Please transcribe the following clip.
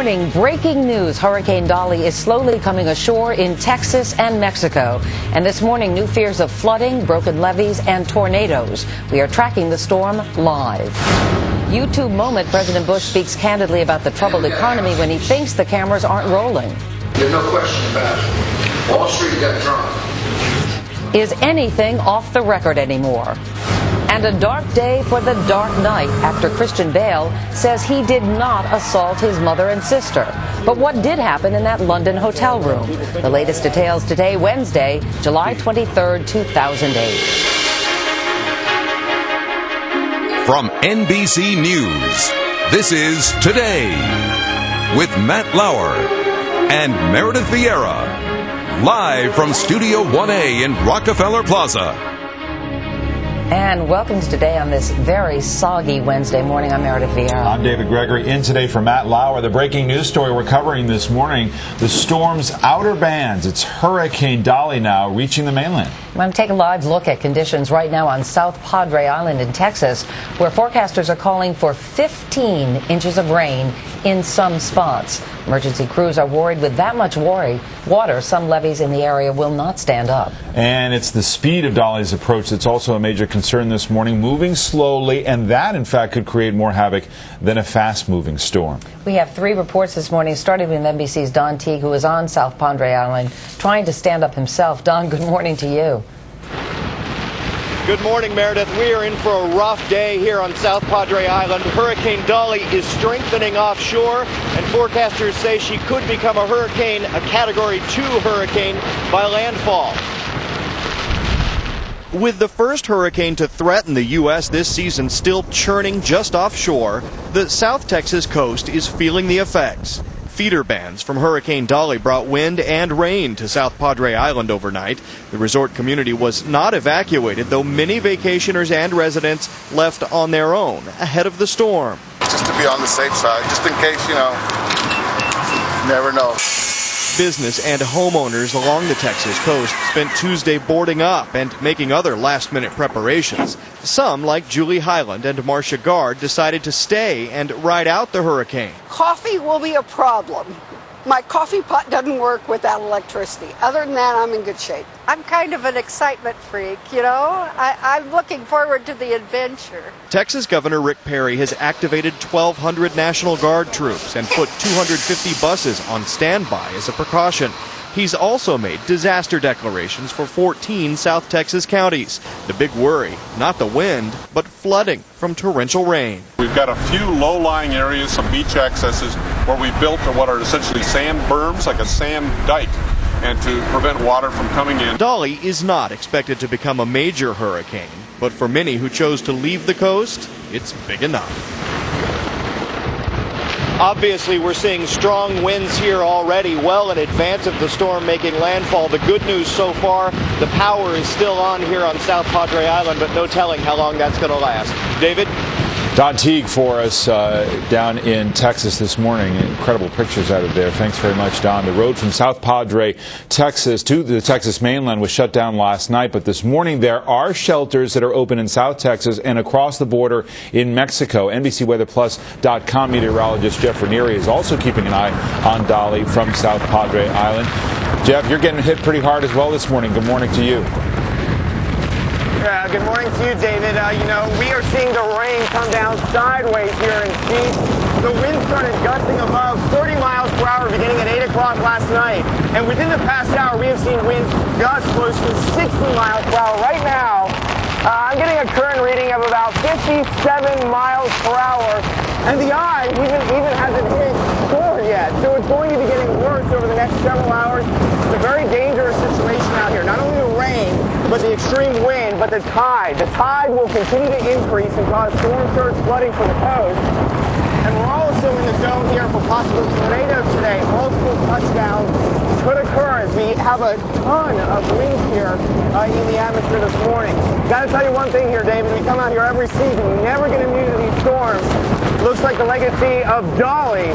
morning, breaking news. Hurricane Dolly is slowly coming ashore in Texas and Mexico. And this morning, new fears of flooding, broken levees, and tornadoes. We are tracking the storm live. YouTube moment, President Bush speaks candidly about the troubled economy when he thinks the cameras aren't rolling. There's no question about it. Wall Street got drunk. Is anything off the record anymore? And a dark day for the Dark Knight after Christian Bale says he did not assault his mother and sister. But what did happen in that London hotel room? The latest details today, Wednesday, July 23rd, 2008. From NBC News, this is Today with Matt Lauer and Meredith Vieira, live from Studio 1A in Rockefeller Plaza. And welcome to Today on this very soggy Wednesday morning. I'm Meredith Vieira. I'm David Gregory. In today for Matt Lauer, the breaking news story we're covering this morning, the storm's outer bands. It's Hurricane Dolly now reaching the mainland. I'm going to take a live look at conditions right now on South Padre Island in Texas, where forecasters are calling for 15 inches of rain in some spots. Emergency crews are worried with that much water, some levees in the area will not stand up. And it's the speed of Dolly's approach that's also a major concern this morning, moving slowly, and that, in fact, could create more havoc than a fast-moving storm. We have three reports this morning, starting with NBC's Don Teague, who is on South Padre Island, trying to stand up himself. Don, good morning to you. Good morning, Meredith. We are in for a rough day here on South Padre Island. Hurricane Dolly is strengthening offshore, and forecasters say she could become a hurricane, a Category 2 hurricane, by landfall. With the first hurricane to threaten the U.S. this season still churning just offshore, the South Texas coast is feeling the effects. Feeder bands from Hurricane Dolly brought wind and rain to South Padre Island overnight. The resort community was not evacuated, though many vacationers and residents left on their own ahead of the storm. Just to be on the safe side, just in case, you never know. Business and homeowners along the Texas coast spent Tuesday boarding up and making other last-minute preparations. Some, like Julie Highland and Marcia Gard, decided to stay and ride out the hurricane. Coffee will be a problem. My coffee pot doesn't work without electricity. Other than that, I'm in good shape. I'm kind of an excitement freak, I'm looking forward to the adventure. Texas Governor Rick Perry has activated 1,200 National Guard troops and put 250 buses on standby as a precaution. He's also made disaster declarations for 14 South Texas counties. The big worry, not the wind, but flooding from torrential rain. We've got a few low-lying areas, some beach accesses, where we built what are essentially sand berms, like a sand dike, and to prevent water from coming in. Dolly is not expected to become a major hurricane, but for many who chose to leave the coast, it's big enough. Obviously, we're seeing strong winds here already, well in advance of the storm making landfall. The good news so far, the power is still on here on South Padre Island, but no telling how long that's going to last. David? Don Teague for us down in Texas this morning. Incredible pictures out of there. Thanks very much, Don. The road from South Padre, Texas to the Texas mainland was shut down last night, but this morning there are shelters that are open in South Texas and across the border in Mexico. NBCWeatherPlus.com meteorologist Jeff Ranieri is also keeping an eye on Dolly from South Padre Island. Jeff, you're getting hit pretty hard as well this morning. Good morning to you. Good morning to you, David. We are seeing the rain come down sideways here in Phoenix. The wind started gusting above 30 miles per hour beginning at 8 o'clock last night. And within the past hour, we have seen winds gust close to 60 miles per hour. Right now, I'm getting a current reading of about 57 miles per hour. And the eye even hasn't hit shore yet. So it's going to be getting worse over the next several hours. It's a very dangerous situation out here. Not only the rain, but the extreme wind, but the tide. The tide will continue to increase and cause storm surge flooding for the coast. And we're also in the zone here for possible tornadoes today. Multiple touchdowns could occur as we have a ton of wind here in the atmosphere this morning. Got to tell you one thing here, David. We come out here every season. We never get immune to these storms. Looks like the legacy of Dolly